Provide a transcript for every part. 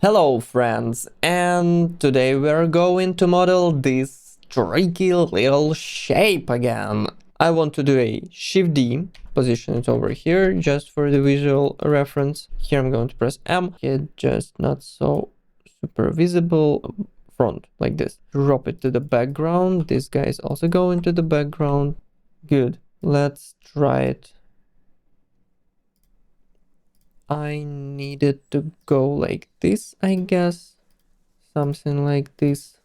Hello friends, and today we're going to model this tricky little shape again. I want to do a Shift D, position it over here just for the visual reference. Here I'm going to press M, it just not so super visible front like this. Drop it to the background, this guy is also going to the background. Good, let's try it. I needed to go like this, I guess. Something like this.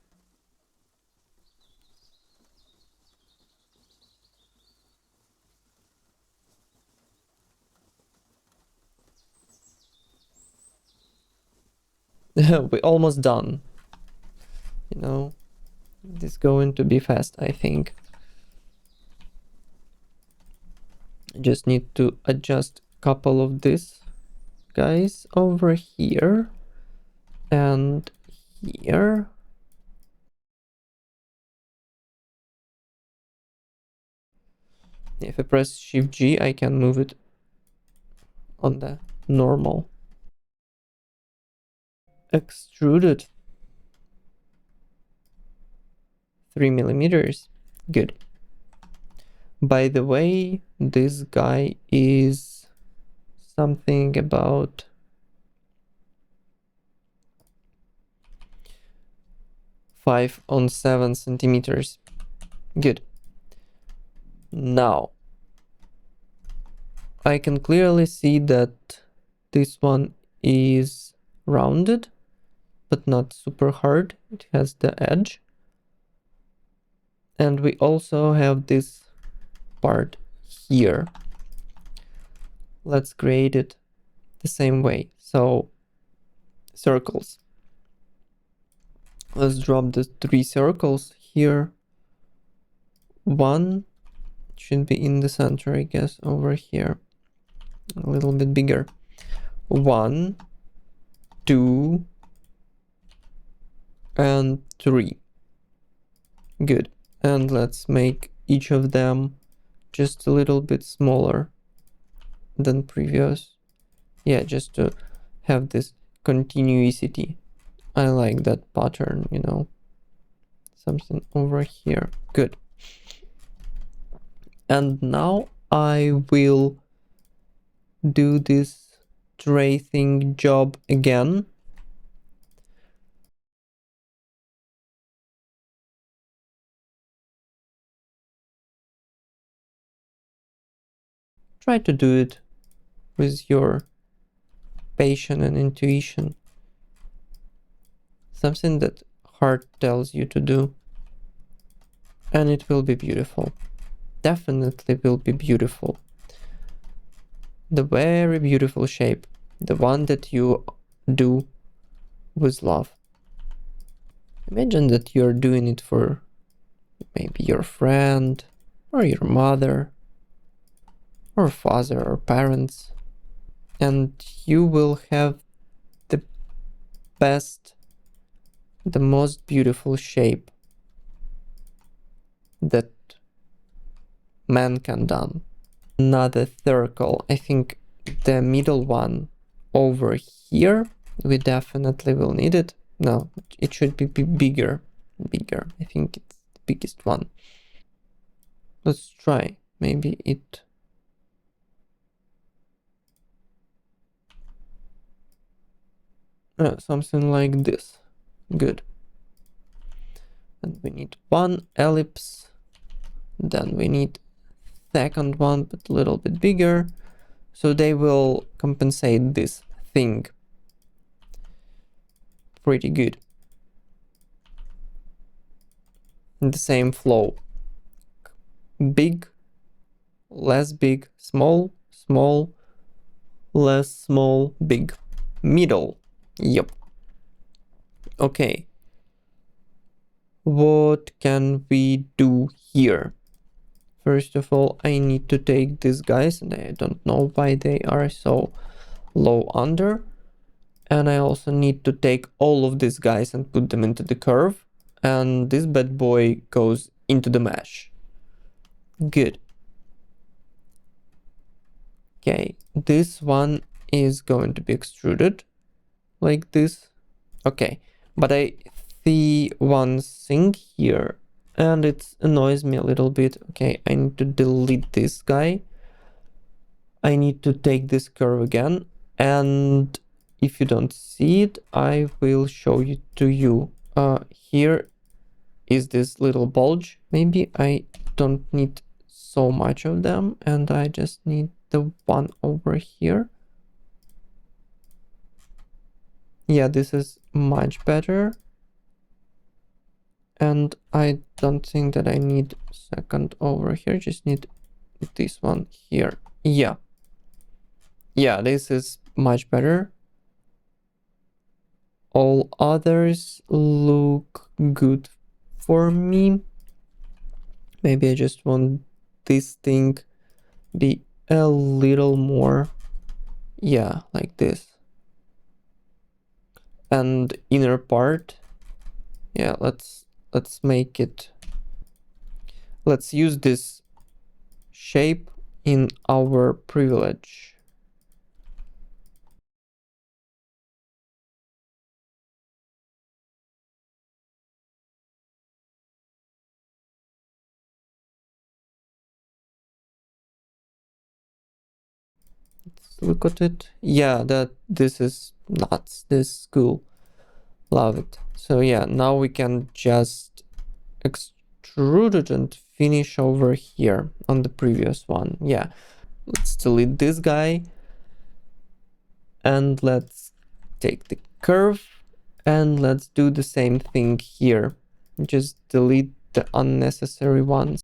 We're almost done. You know, this is going to be fast, I think. Just need to adjust a couple of these guys over here and here. If I press Shift G, I can move it on the normal. Extruded 3 millimeters. Good. By the way, this guy is something about 5 on 7 centimeters. Good. Now, I can clearly see that this one is rounded, but not super hard. It has the edge. And we also have this part here. Let's create it the same way. So, circles. Let's drop the 3 circles here. One should be in the center, I guess, over here. A little bit bigger. 1, 2, and 3. Good. And let's make each of them just a little bit smaller than previous. Yeah, just to have this continuity. I like that pattern, you know. Something over here. Good. And now I will do this tracing job again. Try to do it with your patience and intuition. Something that heart tells you to do. And it will be beautiful. Definitely will be beautiful. The very beautiful shape. The one that you do with love. Imagine that you're doing it for maybe your friend or your mother or father or parents, and you will have the best, the most beautiful shape that man can done. Another circle, I think the middle one over here, we definitely will need it. No, it should be bigger. I think it's the biggest one. Let's try. Maybe it... something like this. Good. And we need one ellipse. Then we need second one, but a little bit bigger. So they will compensate this thing. Pretty good. In the same flow. Big, less big, small, small, less small, big. Middle. Yep. Okay. What can we do here? First of all, I need to take these guys, and I don't know why they are so low under. And I also need to take all of these guys and put them into the curve. And this bad boy goes into the mesh. Good. Okay, this one is going to be extruded like this. Okay, but I see one thing here and it annoys me a little bit. Okay, I need to delete this guy. I need to take this curve again, and if you don't see it, I will show it to you. Here is this little bulge. Maybe I don't need so much of them, and I just need the one over here. Yeah, this is much better. And I don't think that I need second over here, just need this one here. Yeah, this is much better. All others look good for me. Maybe I just want this thing be a little more, yeah, like this. And inner part, yeah, let's make it, let's use this shape in our privilege. Let's look at it. Yeah, this is nuts. This is cool. Love it. So yeah, now we can just extrude it and finish over here on the previous one. Yeah, let's delete this guy and let's take the curve and let's do the same thing here. Just delete the unnecessary ones.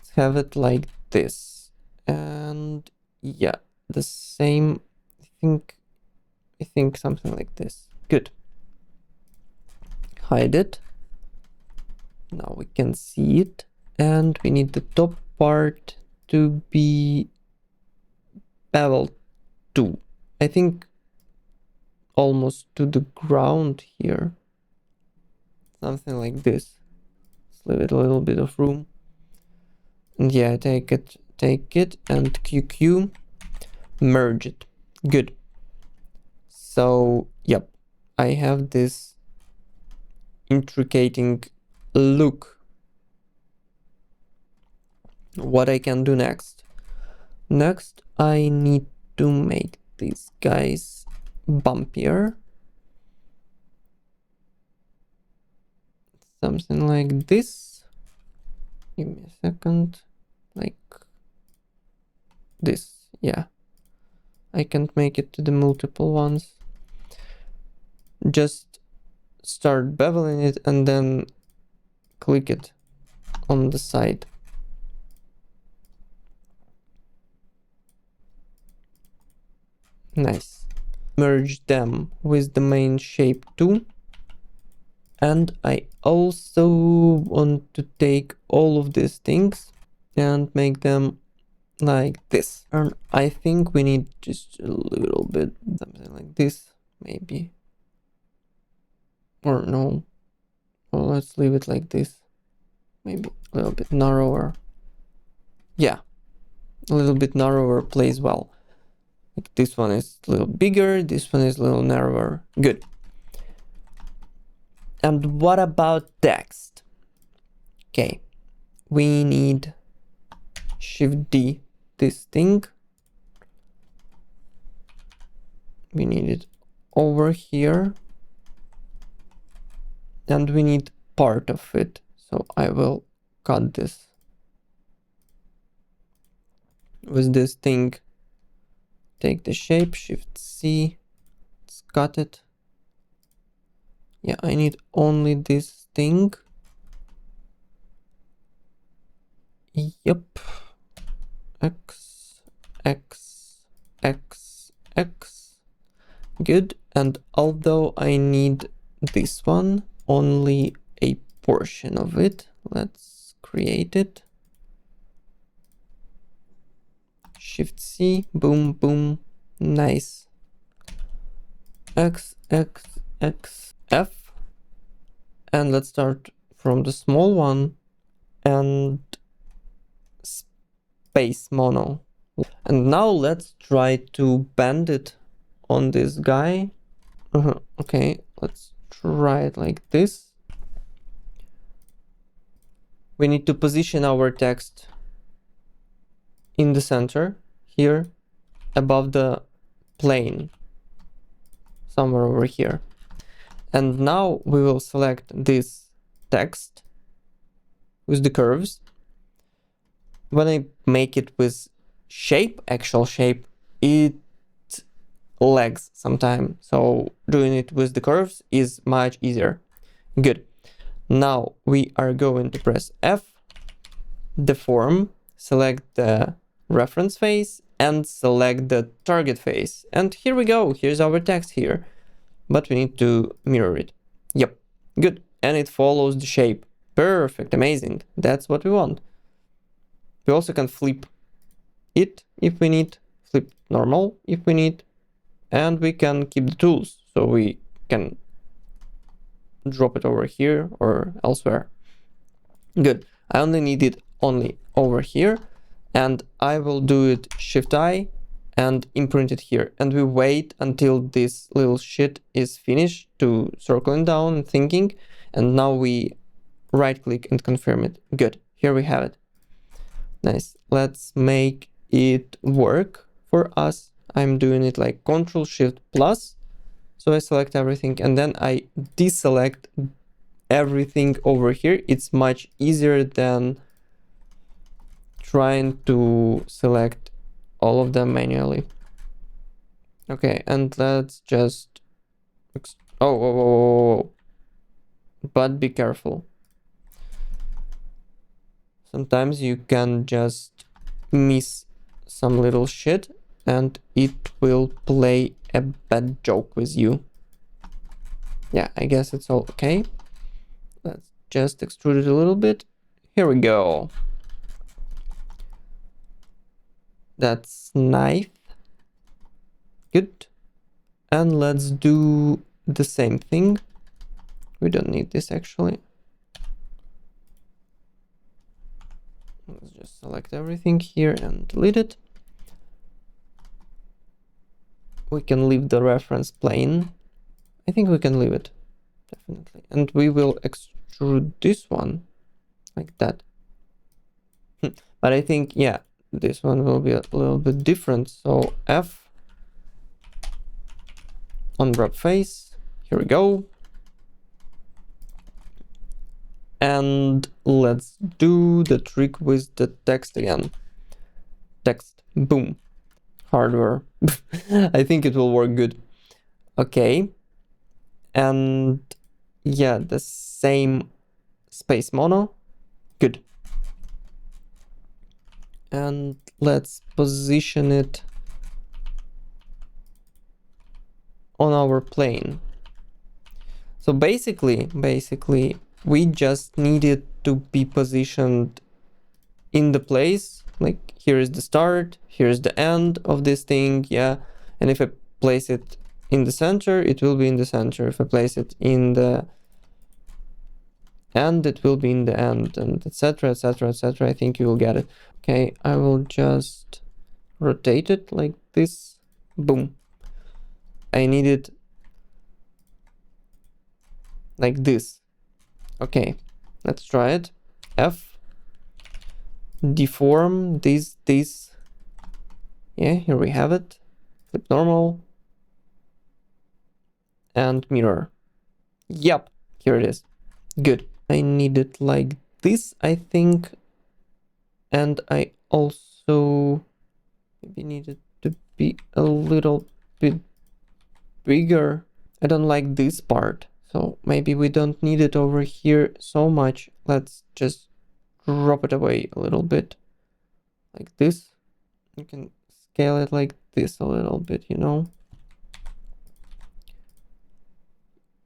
Let's have it like this. And yeah, the same, I think something like this. Good. Hide it. Now we can see it. And we need the top part to be beveled too. I think almost to the ground here. Something like this. Let's leave it a little bit of room. And yeah, take it and QQ, merge it. Good. So, yep, I have this intricating look. What I can do next? Next, I need to make these guys bumpier. Something like this. Give me a second. Like this. Yeah. I can't make it to the multiple ones. Just start beveling it and then click it on the side. Nice. Merge them with the main shape too. And I also want to take all of these things and make them like this. And I think we need just a little bit something like this, maybe. Or no. Or let's leave it like this. Maybe a little bit narrower. Yeah, a little bit narrower plays well. Like this one is a little bigger, this one is a little narrower. Good. And what about text? Okay, we need Shift D this thing. We need it over here. And we need part of it. So I will cut this with this thing. Take the shape, Shift C, let's cut it. Yeah, I need only this thing. Yep. X, X, X, X. Good. And although I need this one, only a portion of it. Let's create it. Shift C, boom, boom, nice. X, X, X, F. And let's start from the small one and space mono. And now let's try to bend it on this guy. Okay, let's try it like this. We need to position our text in the center here above the plane, somewhere over here. And now we will select this text with the curves. When I make it with shape, actual shape, it lags sometimes. So doing it with the curves is much easier. Good. Now we are going to press F, deform, select the reference face and select the target face. And here we go. Here's our text here, but we need to mirror it. Yep. Good. And it follows the shape. Perfect. Amazing. That's what we want. We also can flip it if we need, flip normal if we need, and we can keep the tools. So we can drop it over here or elsewhere. Good. I only need it only over here, and I will do it Shift I and imprint it here. And we wait until this little shit is finished to circling down and thinking. And now we right click and confirm it. Good. Here we have it. Nice. Let's make it work for us. I'm doing it like Control Shift plus. So I select everything and then I deselect everything over here. It's much easier than trying to select all of them manually. Okay, and let's just... Oh. But be careful. Sometimes you can just miss some little shit and it will play a bad joke with you. Yeah, I guess it's all okay. Let's just extrude it a little bit. Here we go. That's nice. Good. And let's do the same thing. We don't need this actually. Let's just select everything here and delete it. We can leave the reference plane. I think we can leave it, definitely. And we will extrude this one like that. But I think, yeah, this one will be a little bit different. So F on wrap face. Here we go. And let's do the trick with the text again. Text, boom. Hardware. I think it will work good. Okay. And yeah, the same space mono. Good. And let's position it on our plane. So basically, we just need it to be positioned in the place. Like here is the start, here's the end of this thing, yeah. And if I place it in the center, it will be in the center. If I place it in the end, it will be in the end, and etc, etc, etc. I think you will get it. Okay, I will just rotate it like this. Boom. I need it like this. Okay, let's try it. F, deform this. Yeah, here we have it. Flip normal and mirror. Yep, here it is. Good. I need it like this, I think. And I also maybe need it to be a little bit bigger. I don't like this part, so maybe we don't need it over here so much. Let's just drop it away a little bit like this. You can scale it like this a little bit, you know.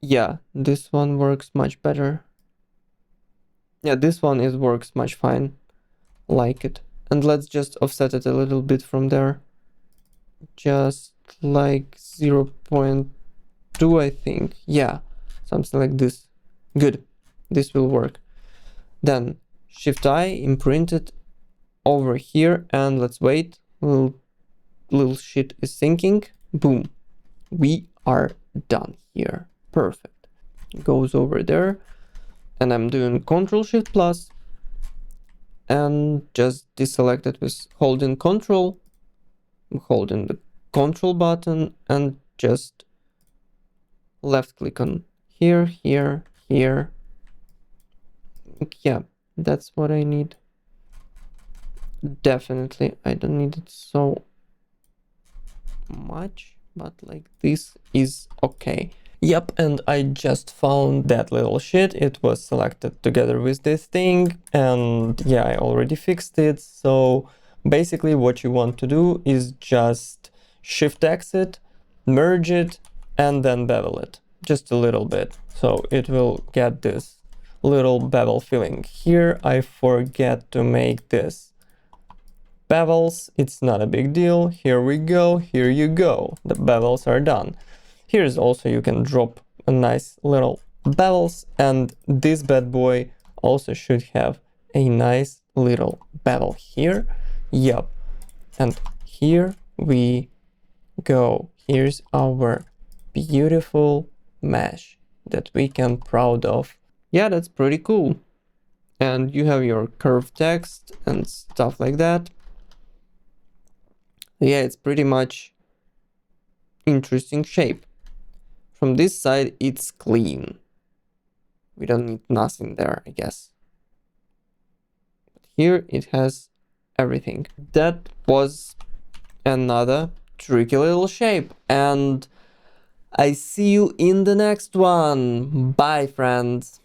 Yeah, this one works much better. Yeah, this one works much fine. Like it. And let's just offset it a little bit from there. Just like 0.2, I think. Yeah, something like this. Good. This will work. Then Shift I, imprint it over here, and let's wait. Little shit is syncing. Boom. We are done here. Perfect. Goes over there, and I'm doing Control Shift plus, and just deselect it with holding Control. I'm holding the Control button and just left click on here, here, here. Yeah, that's what I need. Definitely, I don't need it so much, but like this is okay. Yep, and I just found that little shit. It was selected together with this thing, and yeah, I already fixed it. So basically what you want to do is just Shift exit, merge it, and then bevel it just a little bit. So it will get this little bevel feeling. Here I forget to make this bevels. It's not a big deal. Here we go. Here you go. The bevels are done. Here's also you can drop a nice little bevels, and this bad boy also should have a nice little bevel here. Yup. And here we go. Here's our beautiful mesh that we can proud of. Yeah, that's pretty cool. And you have your curved text and stuff like that. Yeah, it's pretty much interesting shape. From this side, it's clean. We don't need nothing there, I guess. But here it has everything. That was another tricky little shape. And I see you in the next one. Bye, friends.